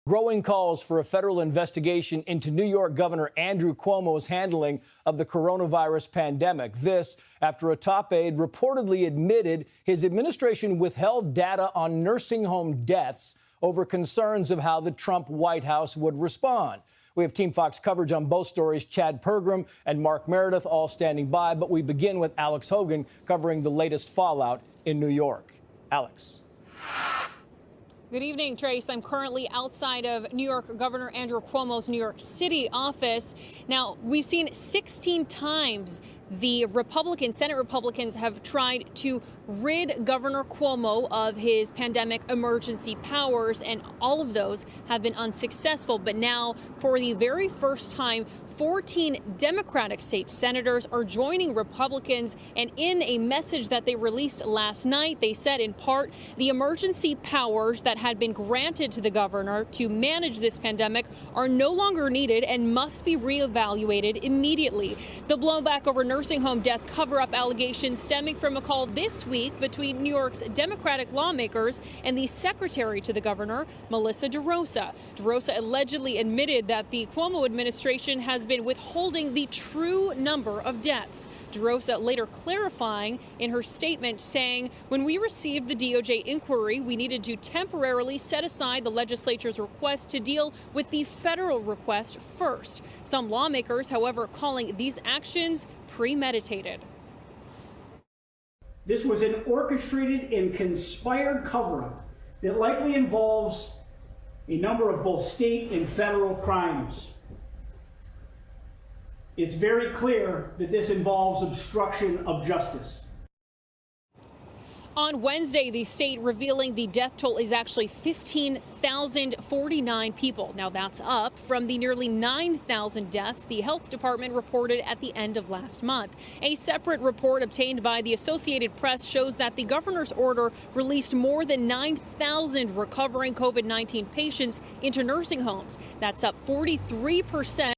Growing calls for a federal investigation into New York Governor Andrew Cuomo's handling of the coronavirus pandemic. This after a top aide reportedly admitted his administration withheld data on nursing home deaths over concerns of how the Trump White House would respond. We have Team Fox coverage on both stories. Chad Pergram and Mark Meredith all standing by. But we begin with Alex Hogan covering the latest fallout in New York. Alex. Good evening, Trace. I'm currently outside of New York Governor Andrew Cuomo's New York City office. Now, we've seen 16 times the Senate Republicans have tried to rid Governor Cuomo of his pandemic emergency powers, and all of those have been unsuccessful. But now, for the very first time, 14 Democratic state senators are joining Republicans, and in a message that they released last night, they said in part the emergency powers that had been granted to the governor to manage this pandemic are no longer needed and must be reevaluated immediately. The blowback over nursing home death cover-up allegations stemming from a call this week between New York's Democratic lawmakers and the secretary to the governor, Melissa DeRosa. DeRosa allegedly admitted that the Cuomo administration has been withholding the true number of deaths. DeRosa later clarifying in her statement, saying, when we received the DOJ inquiry, we needed to temporarily set aside the legislature's request to deal with the federal request first. Some lawmakers, however, calling these actions premeditated. This was an orchestrated and conspired cover-up that likely involves a number of both state and federal crimes. It's very clear that this involves obstruction of justice. On Wednesday, the state revealing the death toll is actually 15,049 people. Now, that's up from the nearly 9,000 deaths the health department reported at the end of last month. A separate report obtained by the Associated Press shows that the governor's order released more than 9,000 recovering COVID-19 patients into nursing homes. That's up 43%